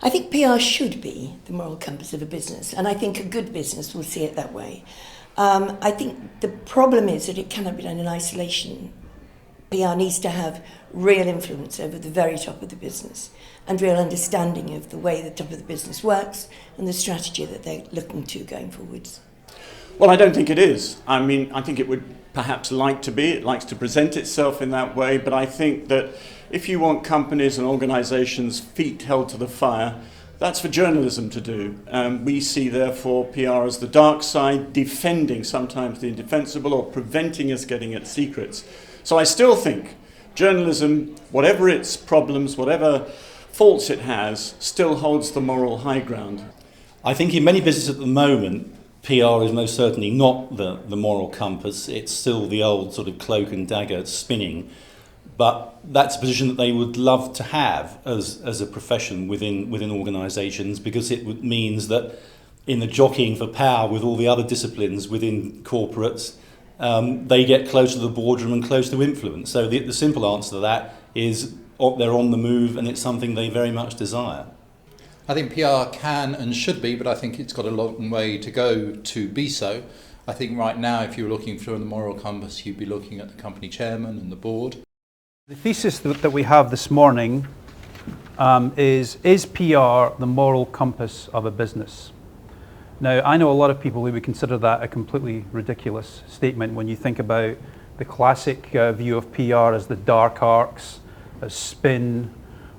I think PR should be the moral compass of a business, and I think a good business will see it that way. I think the problem is that it cannot be done in isolation. PR needs to have real influence over the very top of the business and real understanding of the way the top of the business works and the strategy that they're looking to going forwards. Well, I don't think it is. I mean, I think it would perhaps like to be. It likes to present itself in that way, but I think that if you want companies and organisations' feet held to the fire, that's for journalism to do. We see, therefore, PR as the dark side, defending sometimes the indefensible or preventing us getting at secrets. So I still think journalism, whatever its problems, whatever faults it has, still holds the moral high ground. I think in many businesses at the moment, PR is most certainly not the moral compass. It's still the old sort of cloak and dagger spinning. But that's a position that they would love to have as a profession within organisations, because it means that in the jockeying for power with all the other disciplines within corporates, they get close to the boardroom and close to influence. So the simple answer to that is they're on the move, and it's something they very much desire. I think PR can and should be, but I think it's got a long way to go to be so. I think right now, if you were looking through the moral compass, you'd be looking at the company chairman and the board. The thesis that we have this morning is PR the moral compass of a business? Now, I know a lot of people who would consider that a completely ridiculous statement when you think about the classic view of PR as the dark arts, as spin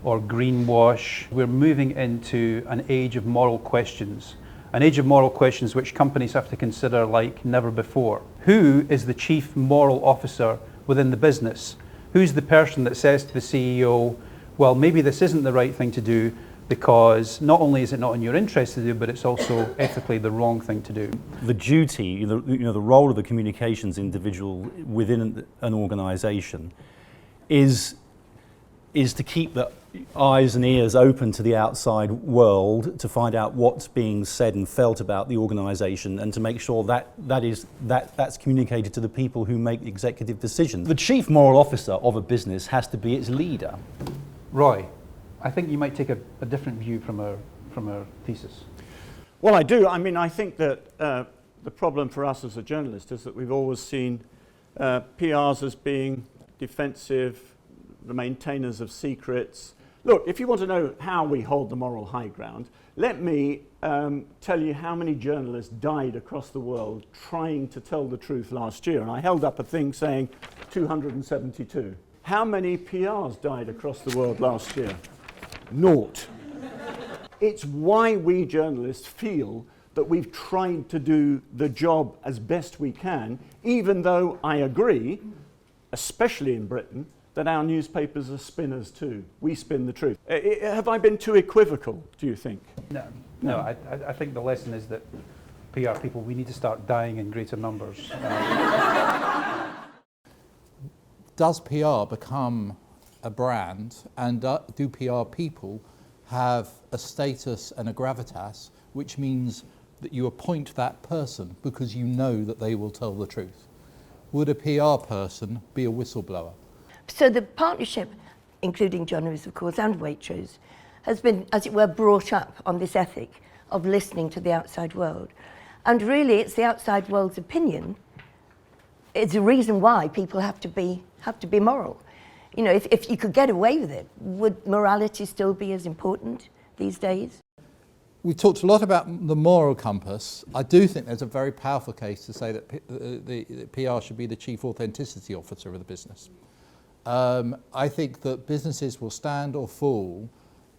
or greenwash. We're moving into an age of moral questions, an age of moral questions which companies have to consider like never before. Who is the chief moral officer within the business? Who's the person that says to the CEO, well, maybe this isn't the right thing to do because not only is it not in your interest to do, but it's also ethically the wrong thing to do. The duty, the role of the communications individual within an organisation is to keep the eyes and ears open to the outside world, to find out what's being said and felt about the organisation, and to make sure that's communicated to the people who make executive decisions. The chief moral officer of a business has to be its leader. Roy, I think you might take a different view from our thesis. Well, I do. I mean, I think that the problem for us as a journalist is that we've always seen PRs as being defensive, the maintainers of secrets. Look, if you want to know how we hold the moral high ground, let me tell you how many journalists died across the world trying to tell the truth last year. And I held up a thing saying 272. How many PRs died across the world last year? 0. It's why we journalists feel that we've tried to do the job as best we can, even though I agree, especially in Britain, that our newspapers are spinners too. We spin the truth. Have I been too equivocal, do you think? No. I think the lesson is that PR people, we need to start dying in greater numbers. Does PR become a brand, and do PR people have a status and a gravitas, which means that you appoint that person because you know that they will tell the truth? Would a PR person be a whistleblower? So the partnership, including journalists, of course, and Waitrose, has been, as it were, brought up on this ethic of listening to the outside world. And really, it's the outside world's opinion. It's a reason why people have to be moral. You know, if you could get away with it, would morality still be as important these days? We talked a lot about the moral compass. I do think there's a very powerful case to say that the PR should be the chief authenticity officer of the business. I think that businesses will stand or fall,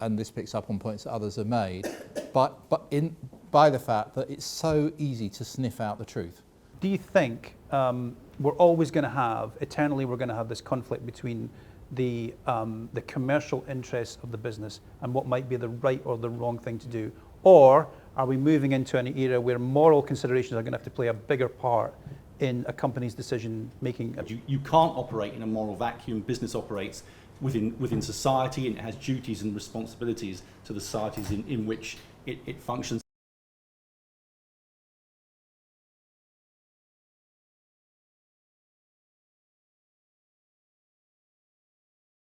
and this picks up on points that others have made, by the fact that it's so easy to sniff out the truth. Do you think we're always going to have, eternally we're going to have this conflict between the commercial interests of the business and what might be the right or the wrong thing to do? Or are we moving into an era where moral considerations are going to have to play a bigger part in a company's decision making? You can't operate in a moral vacuum. Business operates within society, and it has duties and responsibilities to the societies in which it functions.